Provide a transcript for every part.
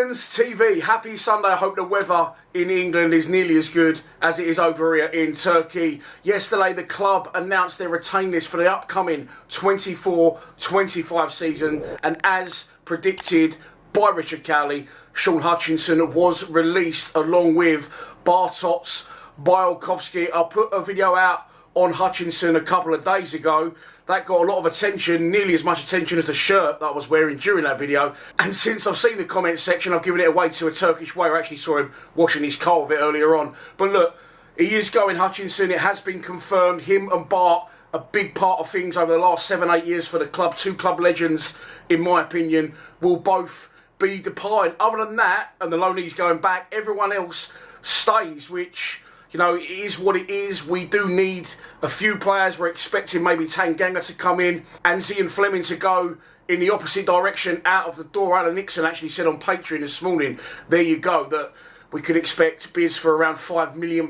Lions TV, happy Sunday. I hope the weather in England is nearly as good as it is over here in Turkey. Yesterday the club announced their retain list for the upcoming 24-25 season, and as predicted by Richard Cowley, Sean Hutchinson was released along with Bartosz Białkowski. I put a video out on Hutchinson a couple of days ago. That got a lot of attention, nearly as much attention as the shirt that I was wearing during that video. And since I've seen the comments section, I've given it away to a Turkish waiter. I actually saw him washing his car a bit earlier on. But look, he is going Hutchinson. It has been confirmed. Him and Bart, a big part of things over the last 7-8 years for the club. Two club legends, in my opinion, will both be departing. Other than that, and the loanees going back, everyone else stays, which, you know, it is what it is. We do need a few players. We're expecting maybe Tanganga to come in and Zian Fleming to go in the opposite direction out of the door. Alan Nixon actually said on Patreon this morning, there you go, that we could expect bids for around £5 million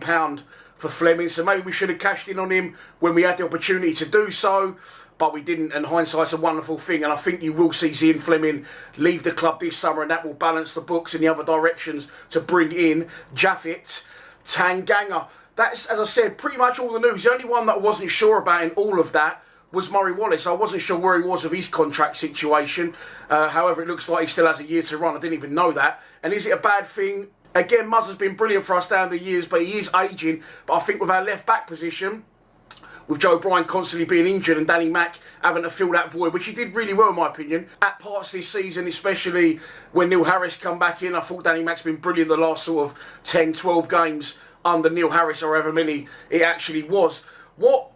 for Fleming. So maybe we should have cashed in on him when we had the opportunity to do so, but we didn't, and hindsight's a wonderful thing. And I think you will see Zian Fleming leave the club this summer, and that will balance the books in the other directions to bring in Japhet Tanganga. That's, as I said, pretty much all the news. The only one that I wasn't sure about in all of that was Murray Wallace. I wasn't sure where he was with his contract situation. However, it looks like he still has a year to run. I didn't even know that. And is it a bad thing? Again, Muzz has been brilliant for us down the years, but he is ageing. But I think with our left-back position, with Joe Bryan constantly being injured and Danny Mack having to fill that void, which he did really well in my opinion, at parts this season, especially when Neil Harris come back in. I thought Danny Mack's been brilliant the last sort of 10, 12 games under Neil Harris, or however many it actually was. What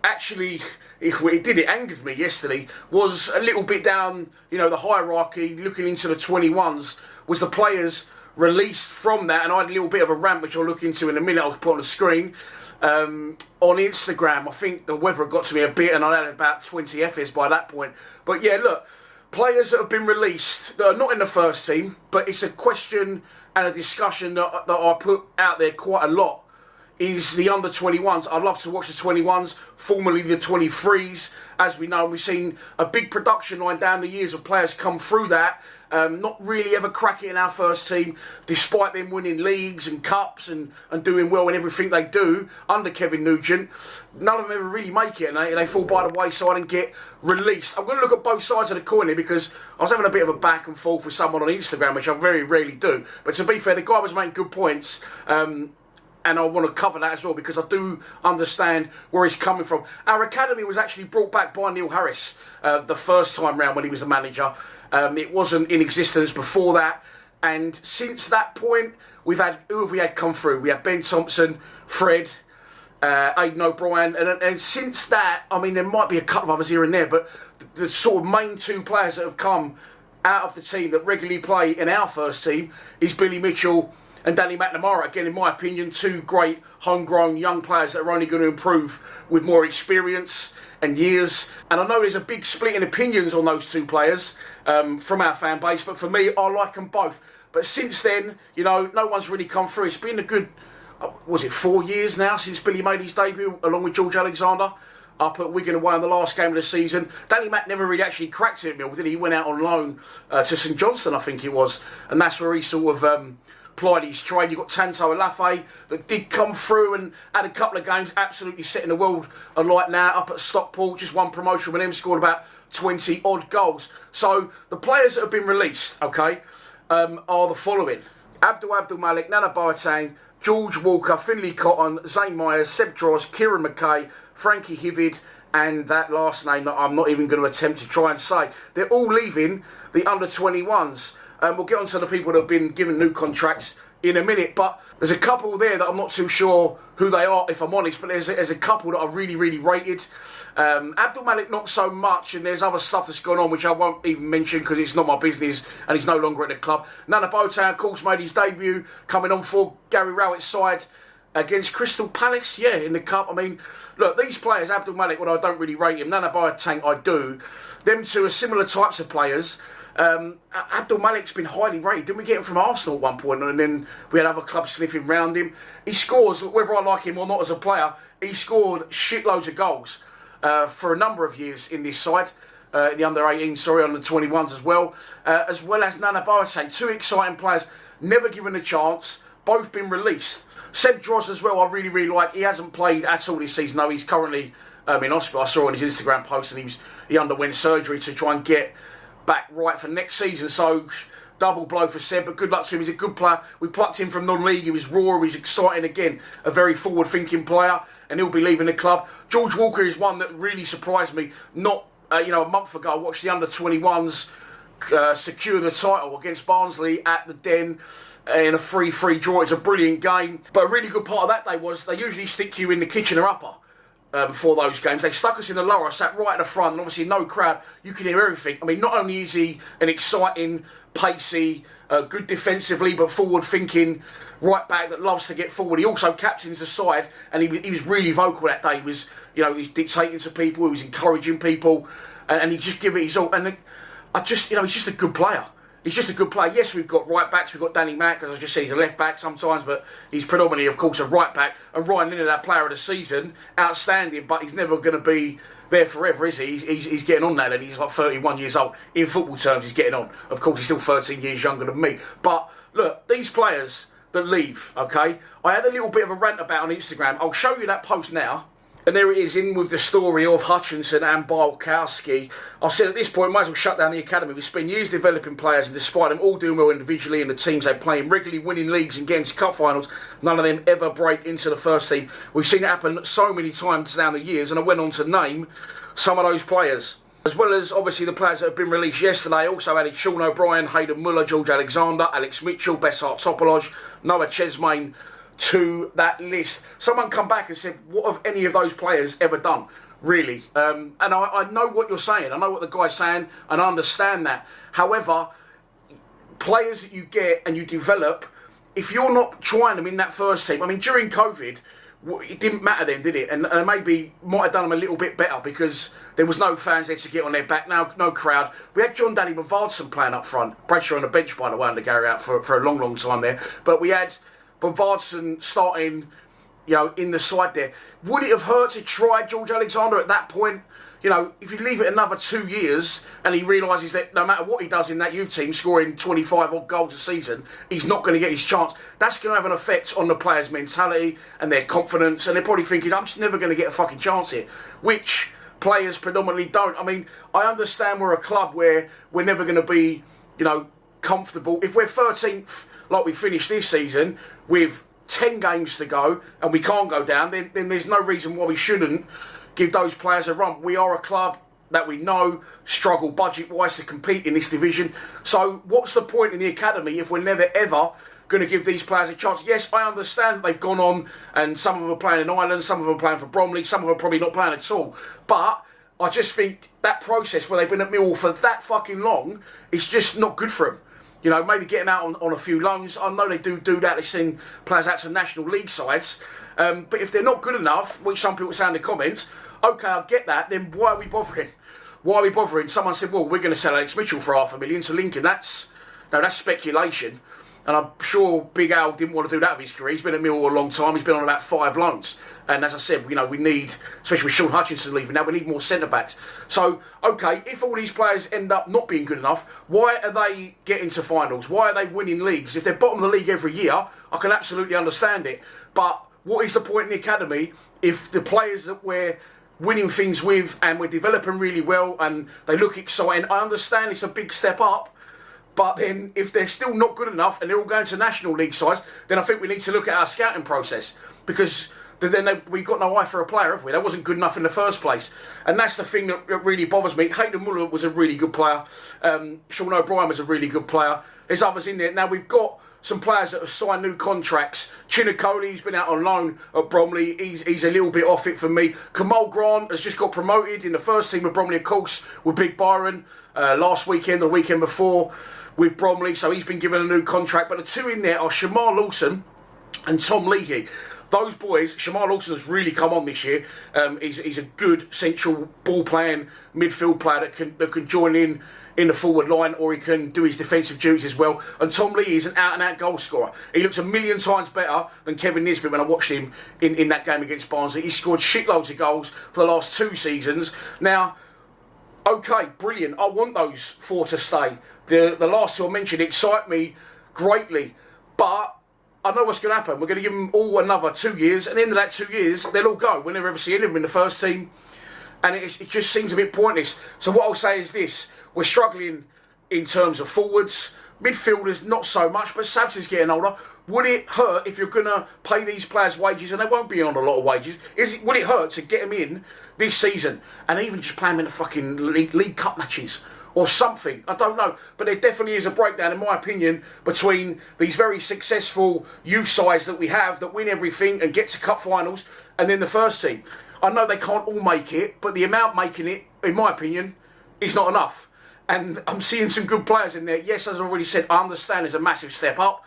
actually it angered me yesterday was a little bit down, you know, the hierarchy, looking into the 21s, was the players released from that. And I had a little bit of a rant, which I'll look into in a minute. I'll put on the screen. On Instagram, I think the weather got to me a bit, and I had about 20 FS by that point. But yeah, look, players that have been released that are not in the first team, but it's a question and a discussion that I put out there quite a lot, is the under 21s. I'd love to watch the 21s, formerly the 23s. As we know, we've seen a big production line down the years of players come through that, not really ever crack it in our first team, despite them winning leagues and cups and doing well in everything they do under Kevin Nugent. None of them ever really make it, and they fall by the wayside and get released. I'm going to look at both sides of the coin here, because I was having a bit of a back and forth with someone on Instagram, which I very rarely do. But to be fair, the guy was making good points. And I want to cover that as well, because I do understand where he's coming from. Our academy was actually brought back by Neil Harris the first time round when he was a manager. It wasn't in existence before that. And since that point, who have we had come through? We had Ben Thompson, Fred, Aidan O'Brien. And since that, I mean, there might be a couple of others here and there, but the sort of main two players that have come out of the team that regularly play in our first team is Billy Mitchell and Danny McNamara. Again, in my opinion, two great homegrown young players that are only going to improve with more experience and years. And I know there's a big split in opinions on those two players from our fan base, but for me, I like them both. But since then, you know, no one's really come through. It's been a good, was it 4 years now since Billy made his debut, along with George Alexander, up at Wigan away in the last game of the season. Danny Mack never really actually cracked it at Mill, did he? He went out on loan to St Johnstone, I think it was. And that's where he sort of plied his trade. You've got Tanto Alafe that did come through and had a couple of games absolutely setting the world alight now up at Stockport. Just one promotion with him, scored about 20 odd goals. So the players that have been released, okay, are the following: Abdul Malik, Nana Boateng, George Walker, Finlay Cotton, Zane Myers, Seb Dross, Kieran McKay, Frankie Hivid, and that last name that I'm not even going to attempt to try and say. They're all leaving the under 21s. We'll get on to the people that have been given new contracts in a minute, but there's a couple there that I'm not too sure who they are, if I'm honest, but there's a couple that are really, really rated. Abdul Malik, not so much, and there's other stuff that's gone on which I won't even mention because it's not my business and he's no longer at the club. Nana Boateng, of course, made his debut coming on for Gary Rowett's side against Crystal Palace, yeah, in the cup. I mean, look, these players, Abdul Malik, well, I don't really rate him. Nana Boateng, I do. Them two are similar types of players. Abdul Malik's been highly rated. Didn't we get him from Arsenal at one point, and then we had other clubs sniffing round him? He scores, whether I like him or not as a player, he scored shitloads of goals for a number of years in this side. the under-18, under 21s as well as Nana Boateng. Two exciting players, never given a chance, both been released. Seb Droz as well, I really, really like. He hasn't played at all this season, though. He's currently in hospital. I saw on his Instagram post, and he underwent surgery to try and get back right for next season. So, double blow for Seb, but good luck to him. He's a good player. We plucked him from non-league. He was raw. He's exciting again. A very forward-thinking player, and he'll be leaving the club. George Walker is one that really surprised me. Not, a month ago, I watched the under-21s secure the title against Barnsley at the Den in a 3-3 draw. It's a brilliant game. But a really good part of that day was they usually stick you in the kitchen or upper. For those games. They stuck us in the lower. I sat right at the front, and obviously no crowd. You can hear everything. I mean, not only is he an exciting, pacey, good defensively, but forward-thinking right back that loves to get forward. He also captains the side, and he was really vocal that day. He was, he was dictating to people. He was encouraging people, and he just give it his all. And he's just a good player. He's just a good player. Yes, we've got right backs. We've got Danny Mack, as I just said, he's a left back sometimes, but he's predominantly, of course, a right back. And Ryan Linnett, our player of the season, outstanding, but he's never going to be there forever, is he? He's getting on now, and he's like 31 years old. In football terms, he's getting on. Of course, he's still 13 years younger than me. But look, these players that leave, okay, I had a little bit of a rant about on Instagram. I'll show you that post now. And there it is, in with the story of Hutchinson and Bialkowski. I said at this point, might as well shut down the academy. We spend years developing players, and despite them all doing well individually and the teams they play in, regularly winning leagues and getting to cup finals, none of them ever break into the first team. We've seen it happen so many times down the years, and I went on to name some of those players. As well as, obviously, the players that have been released yesterday. I also added Sean O'Brien, Hayden Muller, George Alexander, Alex Mitchell, Bessart Topoloj, Noah Chesmain to that list. Someone come back and said, what have any of those players ever done, really? And I know what you're saying. I know what the guy's saying, and I understand that. However, players that you get and you develop, if you're not trying them in that first team, I mean, during COVID, it didn't matter then, did it? And maybe might have done them a little bit better because there was no fans there to get on their back, no crowd. We had John Danny Bavardson playing up front. Bradshaw on the bench, by the way, under Gary out for a long, long time there. But we had Bavardson starting, in the side there. Would it have hurt to try George Alexander at that point? If you leave it another 2 years and he realises that no matter what he does in that youth team, scoring 25 odd goals a season, he's not going to get his chance. That's going to have an effect on the players' mentality and their confidence, and they're probably thinking, I'm just never going to get a fucking chance here, which players predominantly don't. I mean, I understand we're a club where we're never going to be, comfortable. If we're 13th, like we finished this season, with 10 games to go and we can't go down, then there's no reason why we shouldn't give those players a run. We are a club that we know struggle budget-wise to compete in this division. So what's the point in the academy if we're never, ever going to give these players a chance? Yes, I understand that they've gone on and some of them are playing in Ireland, some of them are playing for Bromley, some of them are probably not playing at all. But I just think that process where they've been at Millwall for that fucking long is just not good for them. Maybe get them out on a few loans. I know they do that. They send players out to National League sides. But if they're not good enough, which some people say in the comments, okay, I get that, then why are we bothering? Why are we bothering? Someone said, well, we're going to sell Alex Mitchell for $500,000 to Lincoln. That's speculation. And I'm sure Big Al didn't want to do that with his career. He's been at Millwall a long time. He's been on about 5 loans. And as I said, we need, especially with Sean Hutchinson leaving now, we need more centre-backs. So, okay, if all these players end up not being good enough, why are they getting to finals? Why are they winning leagues? If they're bottom of the league every year, I can absolutely understand it. But what is the point in the academy if the players that we're winning things with and we're developing really well and they look exciting? I understand it's a big step up. But then, if they're still not good enough and they're all going to National League sides, then I think we need to look at our scouting process. Because then we've got no eye for a player, have we? That wasn't good enough in the first place. And that's the thing that really bothers me. Hayden Muller was a really good player. Sean O'Brien was a really good player. There's others in there. Now, we've got some players that have signed new contracts. Chinakoli, who's been out on loan at Bromley, he's a little bit off it for me. Kamal Grant has just got promoted in the first team of Bromley, of course, with Big Byron last weekend, the weekend before, with Bromley, so he's been given a new contract. But the two in there are Shamar Lawson and Tom Leahy. Those boys, Shamar Lawson has really come on this year. He's a good central ball-playing midfield player that can join in the forward line, or he can do his defensive duties as well. And Tom Leahy is an out-and-out goal scorer. He looks a million times better than Kevin Nisbet when I watched him in that game against Barnsley. He scored shitloads of goals for the last 2 seasons. Now, Okay, brilliant. I want those 4 to stay. The last 2 I mentioned excite me greatly, but I know what's going to happen. We're going to give them all another 2 years, and in that 2 years, they'll all go. We'll never ever see any of them in the first team, and it just seems a bit pointless. So what I'll say is this: we're struggling in terms of forwards, midfielders not so much, but Sabs is getting older. Would it hurt if you're going to pay these players wages, and they won't be on a lot of wages? Would it hurt to get them in this season and even just play them in the fucking League Cup matches or something? I don't know, but there definitely is a breakdown, in my opinion, between these very successful youth sides that we have that win everything and get to cup finals, and then the first team. I know they can't all make it, but the amount making it, in my opinion, is not enough. And I'm seeing some good players in there. Yes, as I already said, I understand there's a massive step up,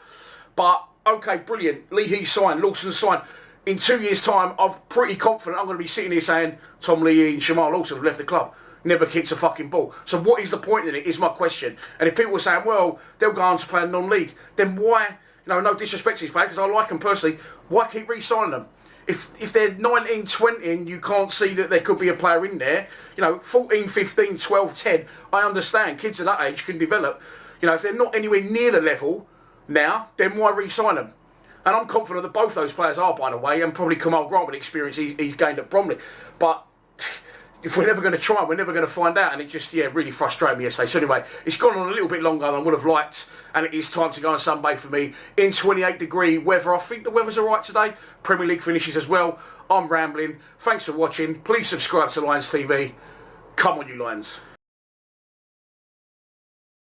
but okay, brilliant. Lee He signed, Lawson signed. In 2 years' time, I'm pretty confident I'm going to be sitting here saying Tom Lee and Shamal Lawson have left the club. Never kicked a fucking ball. So what is the point in it, is my question. And if people are saying, well, they'll go on to play a non-league, then why, no disrespect to these players, because I like them personally, why keep re-signing them? If they're 19, 20 and you can't see that there could be a player in there, 14, 15, 12, 10, I understand. Kids of that age can develop. If they're not anywhere near the level now, then why re-sign them? And I'm confident that both those players are, by the way, and probably Kamal Grant with the experience he's gained at Bromley. But if we're never going to try, we're never going to find out. And it just, really frustrated me yesterday. So anyway, it's gone on a little bit longer than I would have liked. And it is time to go on sunbathe for me in 28-degree weather. I think the weather's all right today. Premier League finishes as well. I'm rambling. Thanks for watching. Please subscribe to Lions TV. Come on, you Lions.